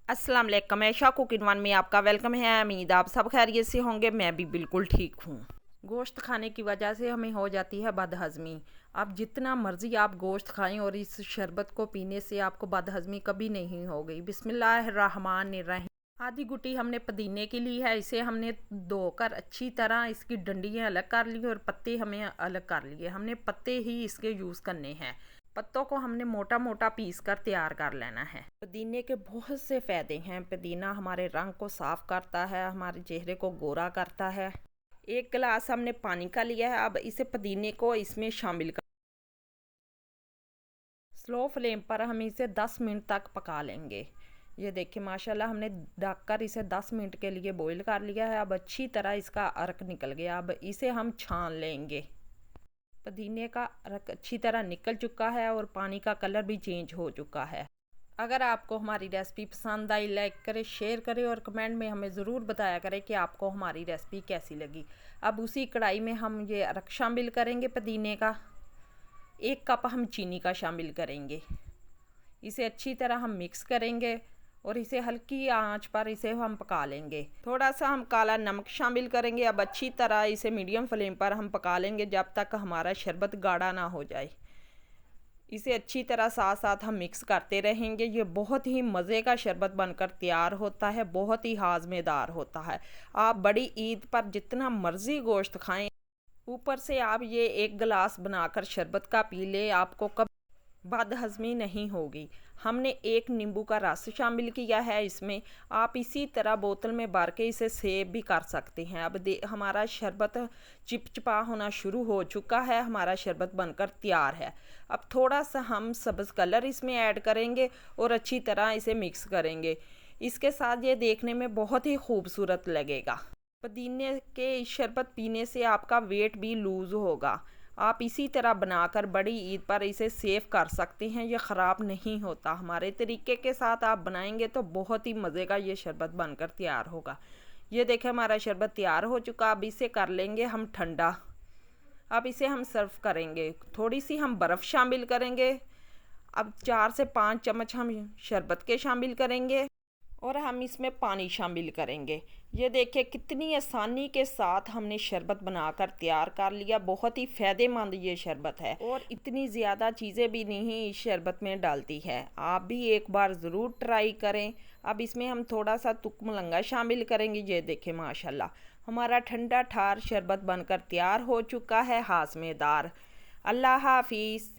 अस्सलाम वालेकुम, ऐशा cooking one में आपका वेलकम है। उम्मीद आप सब खैरियत से होंगे। मैं भी बिल्कुल ठीक हूँ। गोश्त खाने की वजह से हमें हो जाती है बदहज़मी। आप जितना मर्ज़ी आप गोश्त खाएं और इस शरबत को पीने से आपको बदहज़मी कभी नहीं होगी। बिस्मिल्लाहिर्रहमानिर्रहीम। आधी गुटी हमने पुदीने की ली है। इसे हमने धोकर अच्छी तरह इसकी डंडियाँ अलग कर ली और पत्ते हमें अलग कर लिए। हमने पत्ते ही इसके यूज़ करने हैं। पत्तों को हमने मोटा मोटा पीस कर तैयार कर लेना है। पुदीने के बहुत से फ़ायदे हैं। पुदीना हमारे रंग को साफ़ करता है, हमारे चेहरे को गोरा करता है। एक गिलास हमने पानी का लिया है। अब इसे पुदीने को इसमें शामिल कर स्लो फ्लेम पर हम इसे 10 मिनट तक पका लेंगे। ये देखिए माशाल्लाह हमने ढककर इसे 10 मिनट के लिए बॉईल कर लिया है। अब अच्छी तरह इसका अर्क निकल गया। अब इसे हम छान लेंगे। पुदीने का अर्क अच्छी तरह निकल चुका है और पानी का कलर भी चेंज हो चुका है। अगर आपको हमारी रेसिपी पसंद आई, लाइक करें, शेयर करें और कमेंट में हमें ज़रूर बताया करें कि आपको हमारी रेसिपी कैसी लगी। अब उसी कढ़ाई में हम ये अर्क शामिल करेंगे पुदीने का। 1 कप हम चीनी का शामिल करेंगे। इसे अच्छी तरह हम मिक्स करेंगे और इसे हल्की आंच पर इसे हम पका लेंगे। थोड़ा सा हम काला नमक शामिल करेंगे। अब अच्छी तरह इसे मीडियम फ्लेम पर हम पका लेंगे जब तक हमारा शरबत गाढ़ा ना हो जाए। इसे अच्छी तरह साथ साथ हम मिक्स करते रहेंगे। ये बहुत ही मज़े का शरबत बनकर तैयार होता है, बहुत ही हाज़मेदार होता है। आप बड़ी ईद पर जितना मर्ज़ी गोश्त खाएं, ऊपर से आप ये 1 गिलास बनाकर शरबत का पी ले, आपको कब बदहज़मी नहीं होगी। हमने 1 नींबू का रस शामिल किया है इसमें। आप इसी तरह बोतल में भर के इसे सेव भी कर सकते हैं। अब हमारा शरबत चिपचिपा होना शुरू हो चुका है। हमारा शरबत बनकर तैयार है। अब थोड़ा सा हम सब्ज़ कलर इसमें ऐड करेंगे और अच्छी तरह इसे मिक्स करेंगे। इसके साथ ये देखने में बहुत ही खूबसूरत लगेगा। पुदीने के शरबत पीने से आपका वेट भी लूज़ होगा। आप इसी तरह बनाकर बड़ी ईद पर इसे सेव कर सकते हैं। ये ख़राब नहीं होता। हमारे तरीके के साथ आप बनाएंगे तो बहुत ही मज़े का ये शरबत बनकर तैयार होगा। ये देखें हमारा शरबत तैयार हो चुका। अब इसे कर लेंगे हम ठंडा। अब इसे हम सर्व करेंगे। थोड़ी सी हम बर्फ़ शामिल करेंगे। अब 4 से 5 चम्मच हम शरबत के शामिल करेंगे और हम इसमें पानी शामिल करेंगे। ये देखिए कितनी आसानी के साथ हमने शरबत बनाकर तैयार कर लिया। बहुत ही फ़ायदेमंद ये शरबत है और इतनी ज़्यादा चीज़ें भी नहीं इस शरबत में डालती है। आप भी एक बार ज़रूर ट्राई करें। अब इसमें हम थोड़ा सा तुक मलंगा शामिल करेंगे। ये देखें माशाल्लाह हमारा ठंडा ठार शरबत बनकर तैयार हो चुका है, हाज़मेदार। अल्लाह हाफिज़।